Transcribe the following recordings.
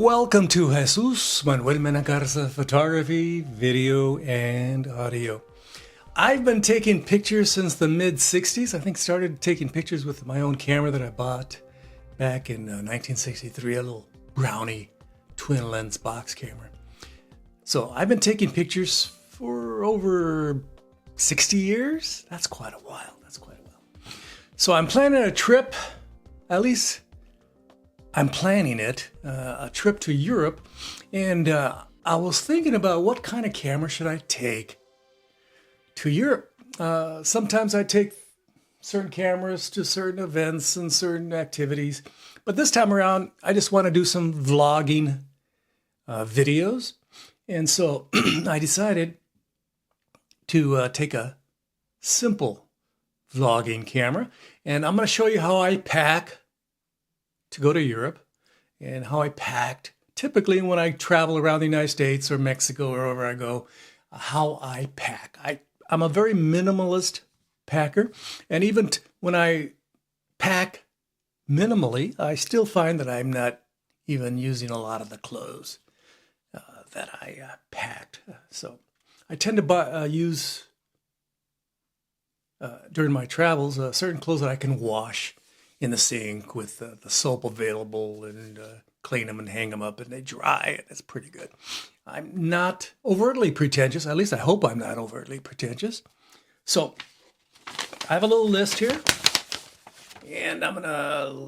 Welcome to Jesus Manuel Garza Photography, Video, and Audio. I've been taking pictures since the mid-60s. I think started taking pictures with my own camera that I bought back in 1963, a little Brownie twin lens box camera. So I've been taking pictures for over 60 years. That's quite a while. So I'm planning a trip, at least I'm planning it, a trip to Europe, and I was thinking about what kind of camera should I take to Europe. Sometimes I take certain cameras to certain events and certain activities, but this time around I just want to do some vlogging videos, and so I decided to take a simple vlogging camera, and I'm going to show you how I pack to go to Europe and how I packed typically when I travel around the United States or Mexico or wherever I go, how I pack. I'm a very minimalist packer, and even when I pack minimally, I still find that I'm not even using a lot of the clothes that I packed. So I tend to use during my travels certain clothes that I can wash in the sink with the soap available and clean them and hang them up and they dry. And it's pretty good. I'm not overtly pretentious. At least I hope I'm not overtly pretentious. So I have a little list here, and I'm going to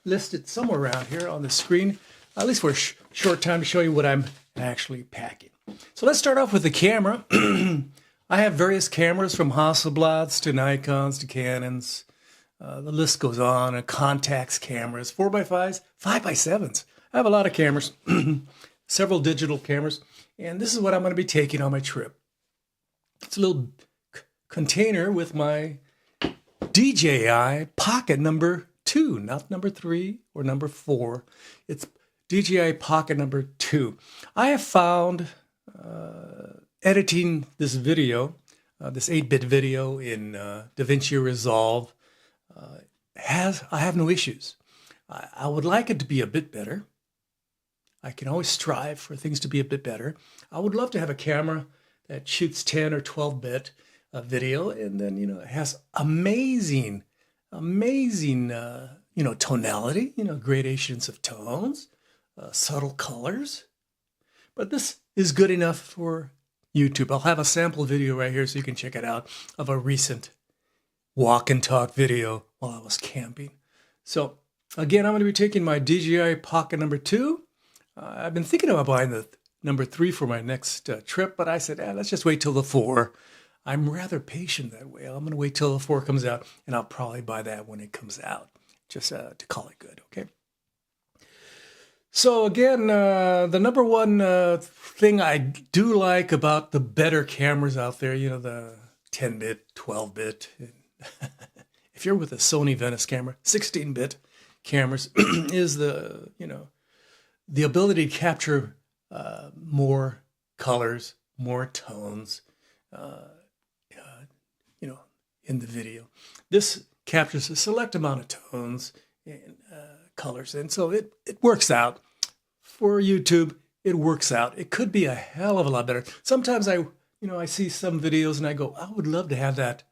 list it somewhere around here on the screen, at least for a short time, to show you what I'm actually packing. So let's start off with the camera. I have various cameras from Hasselblads to Nikons to Canons. The list goes on, and Contax cameras, 4x5s, 5x7s. I have a lot of cameras, several digital cameras, and this is what I'm going to be taking on my trip. It's a little container with my DJI Pocket number 2, not number 3 or number 4. It's DJI Pocket number 2. I have found editing this video, this 8-bit video in DaVinci Resolve, I have no issues. I would like it to be a bit better. I can always strive for things to be a bit better. I would love to have a camera that shoots 10 or 12-bit video, and then it has amazing tonality, gradations of tones, subtle colors. But this is good enough for YouTube. I'll have a sample video right here so you can check it out of a recent walk and talk video while I was camping. So again, I'm going to be taking my DJI Pocket number 2. I've been thinking about buying the number 3 for my next trip, but I said, let's just wait till the 4. I'm rather patient that way. I'm going to wait till the 4 comes out, and I'll probably buy that when it comes out, just to call it good, okay? So again, the number one thing I do like about the better cameras out there, the 10-bit, 12-bit, if you're with a Sony Venice camera, 16-bit cameras, is the ability to capture more colors, more tones, in the video. This captures a select amount of tones and colors, and so it works out. For YouTube, it works out. It could be a hell of a lot better. Sometimes I see some videos and I go, I would love to have that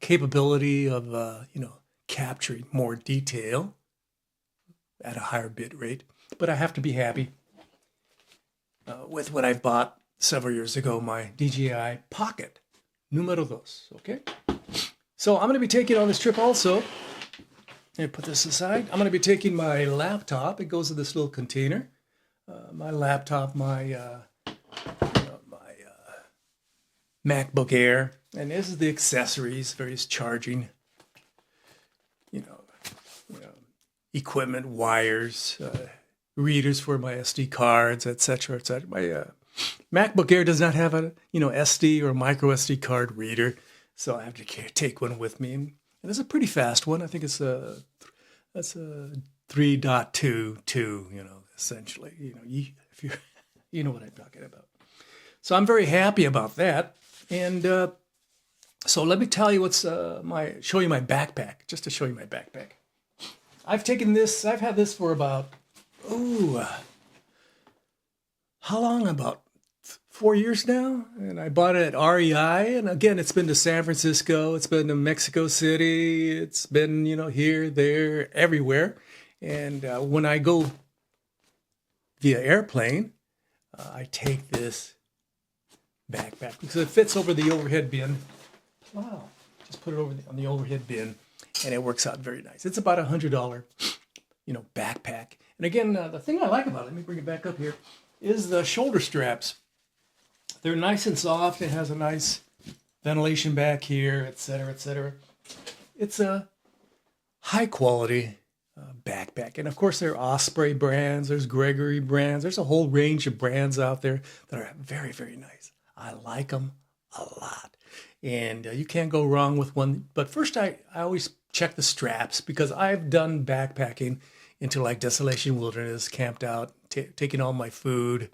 capability of, capturing more detail at a higher bit rate. But I have to be happy with what I've bought several years ago, my DJI Pocket numero 2, okay? So I'm going to be taking on this trip also. Let me put this aside. I'm going to be taking my laptop. It goes in this little container. My laptop, my MacBook Air, and this is the accessories, various charging, equipment, wires, readers for my SD cards, etc., etc. My MacBook Air does not have a SD or micro SD card reader, so I have to take one with me, and it's a pretty fast one. I think it's that's a 3.22, essentially. If you know what I'm talking about. So I'm very happy about that. And so let me tell you show you my backpack, just to show you my backpack. I've had this for about, how long? About 4 years now. And I bought it at REI. And again, it's been to San Francisco. It's been to Mexico City. It's been, here, there, everywhere. And when I go via airplane, I take this backpack because it fits over the overhead bin. Wow. Just put it on the overhead bin and it works out very nice. It's about $100, backpack. And again, the thing I like about it, let me bring it back up here, is the shoulder straps. They're nice and soft. It has a nice ventilation back here, etc., etc. It's a high quality backpack. And of course, there are Osprey brands, there's Gregory brands, there's a whole range of brands out there that are very, very nice. I like them a lot. And you can't go wrong with one. But first, I always check the straps because I've done backpacking into like Desolation Wilderness, camped out, taking all my food,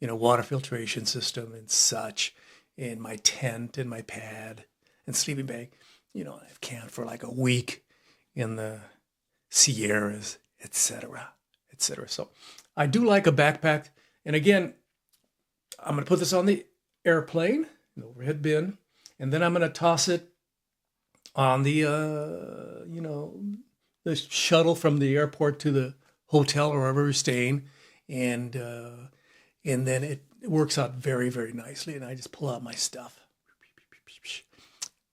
water filtration system and such, in my tent and my pad and sleeping bag. I've camped for like a week in the Sierras, etc., etc. So I do like a backpack. And again, I'm going to put this on the airplane, the overhead bin, and then I'm going to toss it on the, the shuttle from the airport to the hotel or wherever we're staying. And then it works out very, very nicely. And I just pull out my stuff.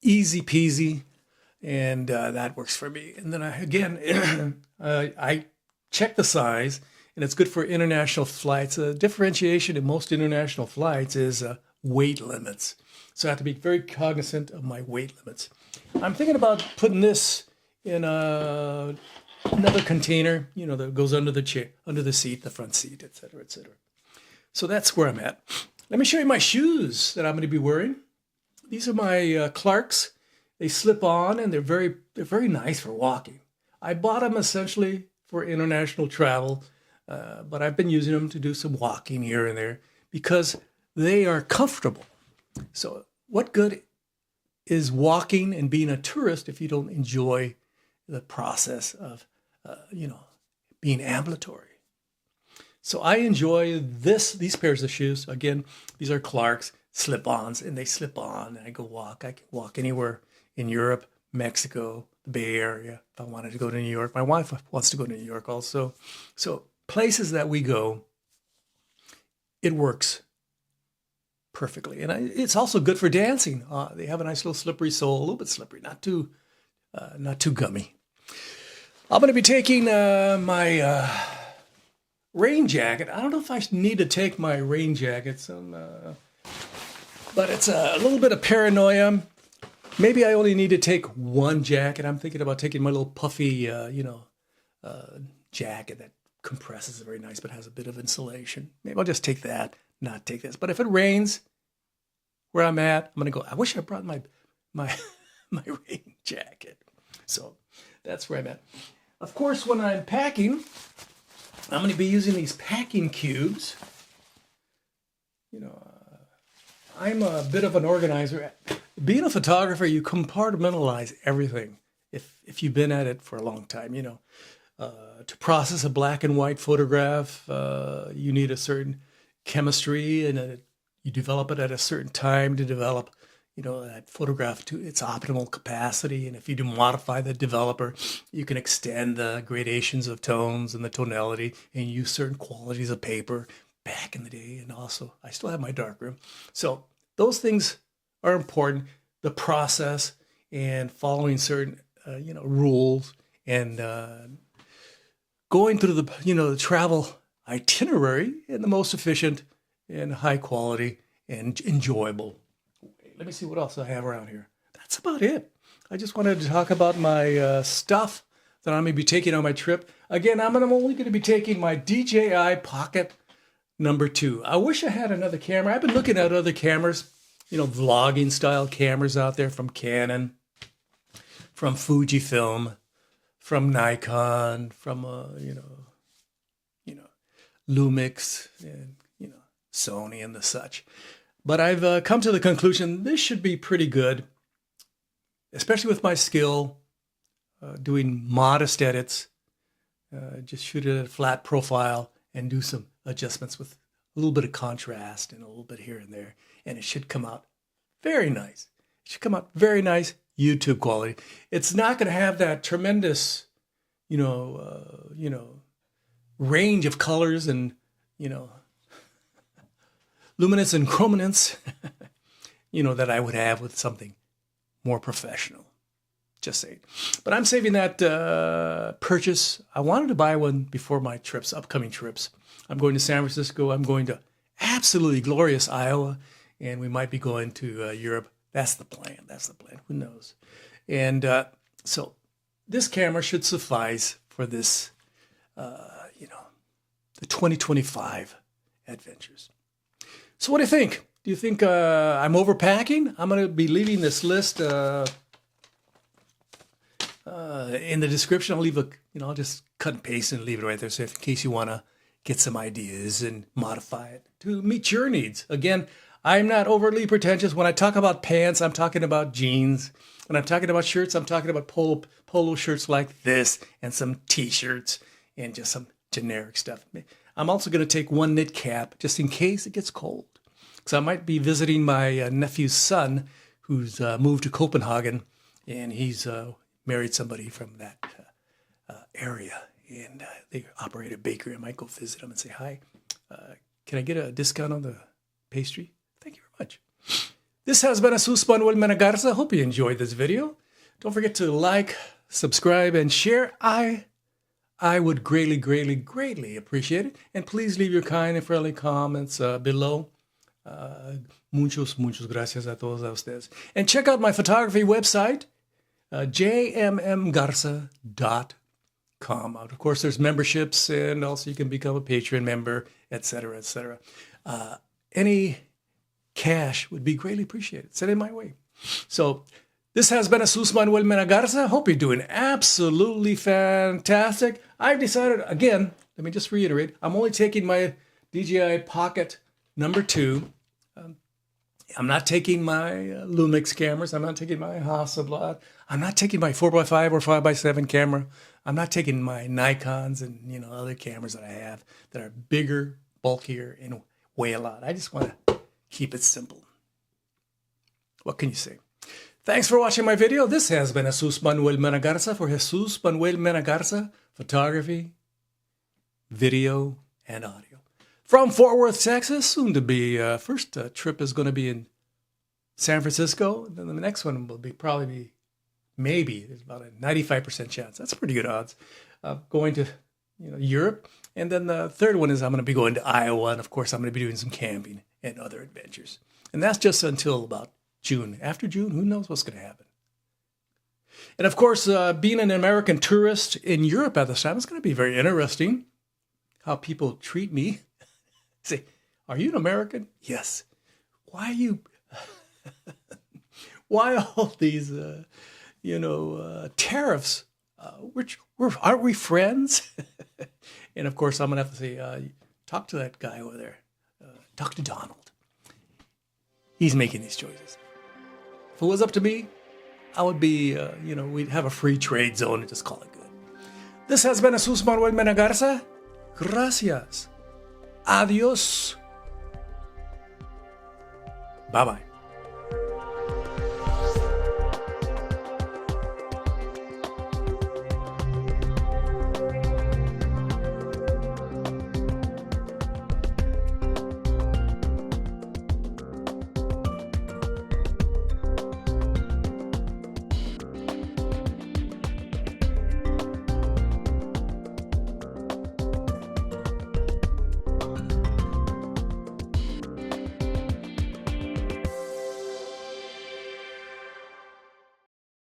Easy peasy. And that works for me. And then I check the size, and it's good for international flights. The differentiation in most international flights is weight limits. So I have to be very cognizant of my weight limits. I'm thinking about putting this in another container, that goes under the chair, under the seat, the front seat, etc., etc. So that's where I'm at. Let me show you my shoes that I'm going to be wearing. These are my Clarks. They slip on, and they're very nice for walking. I bought them essentially for international travel, but I've been using them to do some walking here and there because they are comfortable. So what good is walking and being a tourist if you don't enjoy the process of, being ambulatory? So I enjoy these pairs of shoes. Again, these are Clarks slip-ons, and they slip on, and I go walk. I can walk anywhere in Europe, Mexico, the Bay Area. If I wanted to go to New York, my wife wants to go to New York also. So places that we go, it works perfectly. And it's also good for dancing. They have a nice little slippery sole, a little bit slippery, not too gummy. I'm going to be taking my rain jacket. I don't know if I need to take my rain jacket, but it's a little bit of paranoia. Maybe I only need to take one jacket. I'm thinking about taking my little puffy, jacket that compresses very nice but has a bit of insulation. Maybe I'll just take that, not take this. But if it rains where I'm at, I'm going to go, I wish I brought my rain jacket. So that's where I'm at. Of course, when I'm packing, I'm going to be using these packing cubes. I'm a bit of an organizer. Being a photographer, you compartmentalize everything. If you've been at it for a long time, to process a black and white photograph, you need a certain chemistry, and you develop it at a certain time to develop, that photograph to its optimal capacity. And if you do modify the developer, you can extend the gradations of tones and the tonality and use certain qualities of paper back in the day. And also, I still have my darkroom. So those things are important. The process and following certain, rules and going through the travel itinerary in the most efficient and high quality and enjoyable. Let me see what else I have around here. That's about it. I just wanted to talk about my stuff that I'm going to be taking on my trip. Again, I'm only going to be taking my DJI Pocket number 2. I wish I had another camera. I've been looking at other cameras, vlogging style cameras out there from Canon, from Fujifilm, from Nikon, from Lumix, and Sony and the such. But I've come to the conclusion this should be pretty good, especially with my skill doing modest edits. Just shoot it at a flat profile and do some adjustments with a little bit of contrast and a little bit here and there, and it should come out very nice. It should come out very nice YouTube quality. It's not going to have that tremendous, range of colors and, luminance and chrominance, that I would have with something more professional. Just saying. But I'm saving that purchase. I wanted to buy one before my trips, upcoming trips. I'm going to San Francisco. I'm going to absolutely glorious Iowa, and we might be going to Europe. That's the plan. That's the plan. Who knows? And so this camera should suffice for this, the 2025 adventures. So what do you think? Do you think I'm overpacking? I'm going to be leaving this list in the description. I'll leave I'll just cut and paste and leave it right there. So in case you want to get some ideas and modify it to meet your needs. Again, I'm not overly pretentious. When I talk about pants, I'm talking about jeans. When I'm talking about shirts, I'm talking about polo shirts like this and some t-shirts and just some generic stuff. I'm also going to take one knit cap just in case it gets cold. Because I might be visiting my nephew's son who's moved to Copenhagen, and he's married somebody from that area, and they operate a bakery. I might go visit them and say, hi, can I get a discount on the pastry? Thank you very much. This has been Jesus Manuel Mena Garza. Hope you enjoyed this video. Don't forget to like, subscribe, and share. I would greatly, greatly, greatly appreciate it. And please leave your kind and friendly comments below. Muchos gracias a todos ustedes. And check out my photography website, jmmgarza.com. Of course, there's memberships, and also you can become a Patreon member, etc., etc. Any cash would be greatly appreciated. Send it my way. So this has been Jesus Manuel Mena Garza. Hope you're doing absolutely fantastic. I've decided, again, let me just reiterate, I'm only taking my DJI Pocket number 2. I'm not taking my Lumix cameras. I'm not taking my Hasselblad. I'm not taking my 4x5 or 5x7 camera. I'm not taking my Nikons and other cameras that I have that are bigger, bulkier, and weigh a lot. I just want to keep it simple. What can you say? Thanks for watching my video. This has been Jesus Manuel Mena Garza for Jesus Manuel Mena Garza Photography, Video, and Audio. From Fort Worth, Texas, soon to be, first trip is going to be in San Francisco. And then the next one will be maybe, there's about a 95% chance. That's pretty good odds. Going to, Europe. And then the third one is I'm going to be going to Iowa. And of course, I'm going to be doing some camping and other adventures. And that's just until about June. After June, who knows what's going to happen. And of course, being an American tourist in Europe at this time, it's going to be very interesting how people treat me. Say, are you an American? Yes. Why are you? Why all these, tariffs? Aren't we friends? And of course, I'm gonna have to say, talk to that guy over there. Talk to Donald. He's making these choices. If it was up to me, I would be, we'd have a free trade zone and just call it good. This has been Jesus Manuel Mena Garza. Gracias. Adios. Bye-bye.